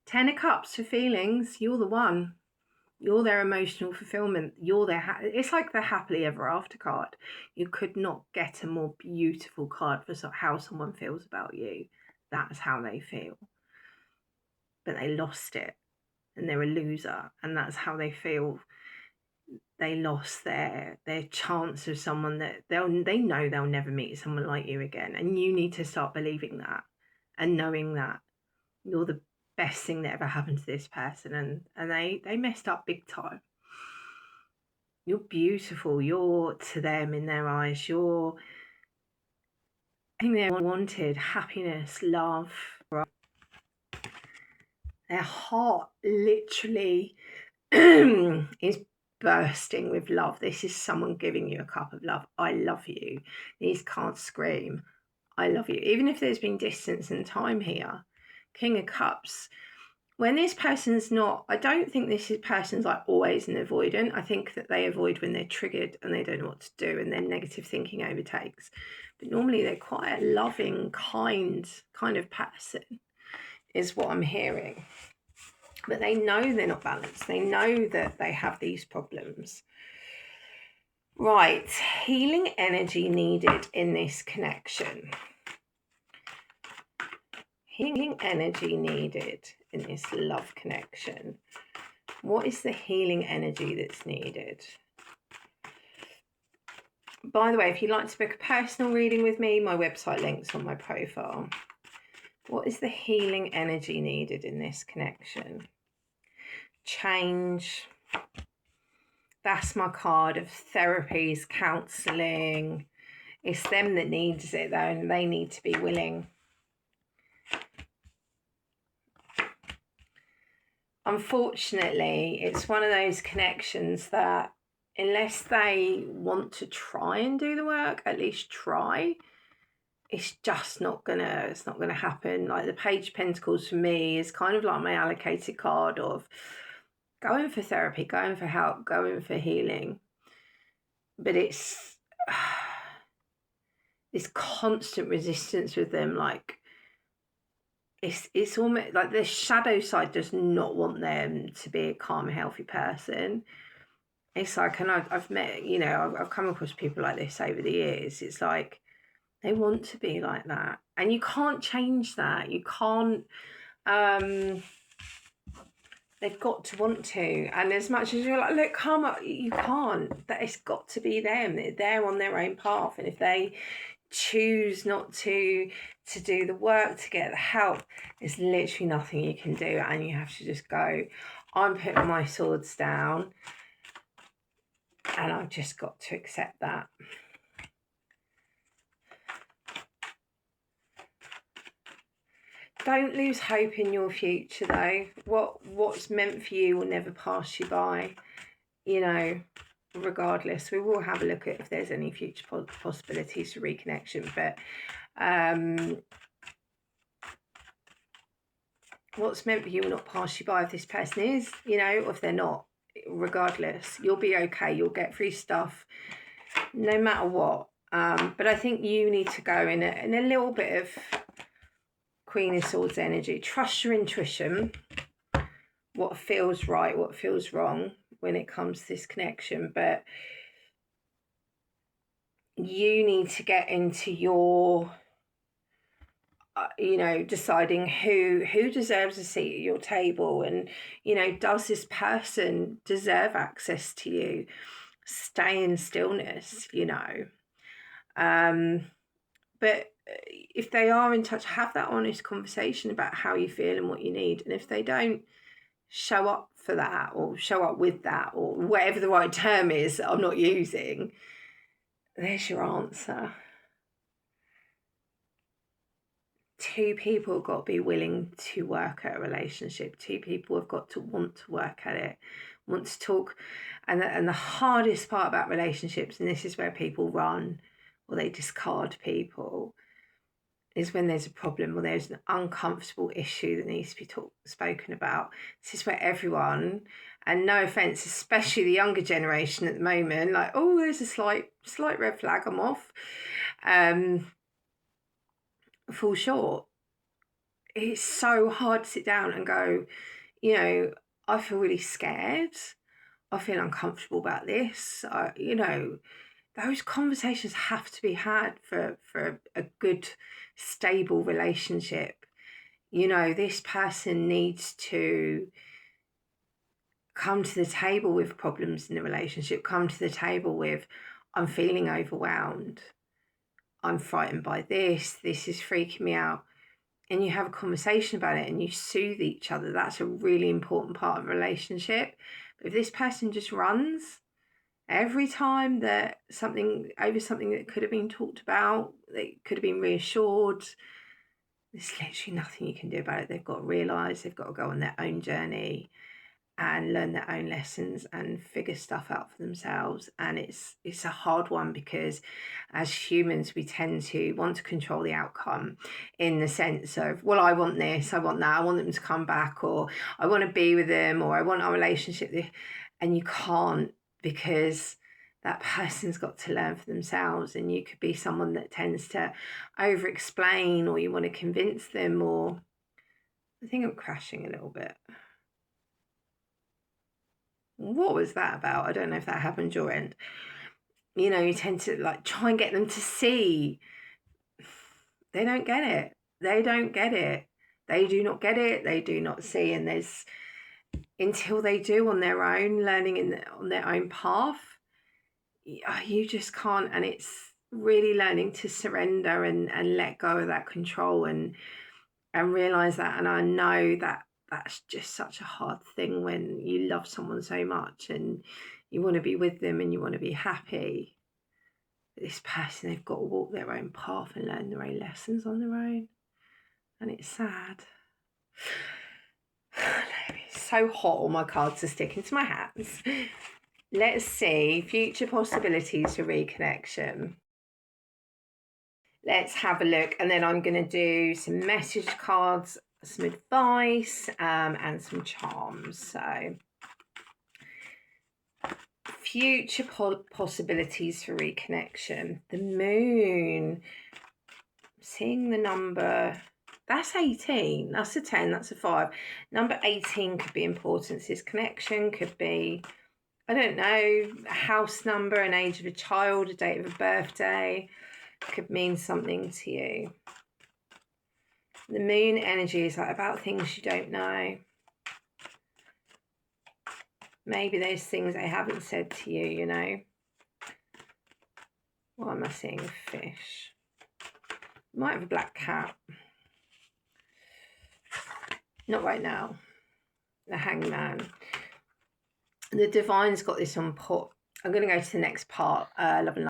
Ten of Cups for feelings. You're the one. You're their emotional fulfillment. You're their it's like the happily ever after card. You could not get a more beautiful card for how someone feels about you. That's how they feel. But they lost it and they're a loser, and that's how they feel. They lost their chance of someone that they know they'll never meet someone like you again. And you need to start believing that and knowing that you're the best thing that ever happened to this person, and they messed up big time. You're beautiful. You're, to them, in their eyes, you're everything they wanted: happiness, love. Their heart literally is bursting with love. This is someone giving you a cup of love. I love you. These can't scream I love you, even if there's been distance and time here. King of Cups. When this person's not, I don't think this person's like always an avoidant. I think that they avoid when they're triggered and they don't know what to do, and then negative thinking overtakes. But normally they're quite a loving, kind of person, is what I'm hearing. But they know they're not balanced. They know that they have these problems. Right, healing energy needed in this connection. Healing energy needed in this love connection. What is the healing energy that's needed? By the way, if you'd like to book a personal reading with me, my website link's on my profile. What is the healing energy needed in this connection? Change. That's my card of therapies, counselling. It's them that needs it though, and they need to be willing. Unfortunately, it's one of those connections that unless they want to try and do the work, at least try, it's just not gonna happen. Like the Page of Pentacles for me is kind of like my allocated card of going for therapy, going for help, going for healing. But it's this constant resistance with them, like it's almost like the shadow side does not want them to be a calm, healthy person. It's like, and I've met, I've come across people like this over the years. It's like they want to be like that, and you can't change that. You can't. They've got to want to, and as much as you're like, look, come up, you can't. That it's got to be them. They're on their own path, and if they choose not to do the work, to get the help, there's literally nothing you can do, and you have to just go, I'm putting my swords down, and I've just got to accept that. Don't lose hope in your future though. What's meant for you will never pass you by, regardless. We will have a look at if there's any future possibilities for reconnection, but what's meant for you will not pass you by. If this person is, or if they're not, regardless, you'll be okay. You'll get through stuff no matter what. But I think you need to go in a little bit of Queen of Swords energy. Trust your intuition, what feels right, what feels wrong when it comes to this connection. But you need to get into your deciding who deserves a seat at your table, and does this person deserve access to you? Stay in stillness, but if they are in touch, have that honest conversation about how you feel and what you need. And if they don't show up for that, or show up with that, or whatever the right term is that I'm not using, there's your answer. Two people have got to be willing to work at a relationship. Two people have got to want to work at it, want to talk. And the hardest part about relationships, and this is where people run or they discard people, is when there's a problem or there's an uncomfortable issue that needs to be spoken about. This is where everyone, and no offence, especially the younger generation at the moment, like, oh, there's a slight red flag, I'm off, fall short. it's so hard to sit down and go, you know, I feel really scared. I feel uncomfortable about this. You know, those conversations have to be had for a good, stable relationship. You know, this person needs to come to the table with problems in the relationship, come to the table with, I'm feeling overwhelmed. I'm frightened by this. This is freaking me out. And you have a conversation about it and you soothe each other. That's a really important part of a relationship. But if this person just runs every time that something that could have been talked about, that could have been reassured, there's literally nothing you can do about it. They've got to realise they've got to go on their own journey and learn their own lessons and figure stuff out for themselves. And it's a hard one, because as humans we tend to want to control the outcome, in the sense of, well, I want this, I want that, I want them to come back, or I want to be with them, or I want our relationship. And you can't, because that person's got to learn for themselves. And you could be someone that tends to over explain, or you want to convince them, or I think I'm crashing a little bit. What was that about? I don't know if that happened your end. You know, you tend to like try and get them to see. They don't get it. They don't get it. They do not get it. They do not see. And there's, until they do on their own, learning on their own path, you just can't. And it's really learning to surrender and let go of that control and realize that. And I know that that's just such a hard thing when you love someone so much and you want to be with them and you want to be happy. But this person, they've got to walk their own path and learn their own lessons on their own. And it's sad. It's so hot, all my cards are sticking to my hands. Let's see, future possibilities for reconnection. Let's have a look, and then I'm going to do some message cards, some advice, and some charms. So, future possibilities for reconnection. The moon. Seeing the number, that's 18. That's a 10. That's a 5. Number 18 could be importance. This connection could be, I don't know, a house number, an age of a child, a date of a birthday. Could mean something to you. The moon energy is like about things you don't know. Maybe there's things they haven't said to you, you know. Why am I seeing a fish? Might have a black cat. Not right now. The hangman. The divine's got this on pot. I'm going to go to the next part, love and light.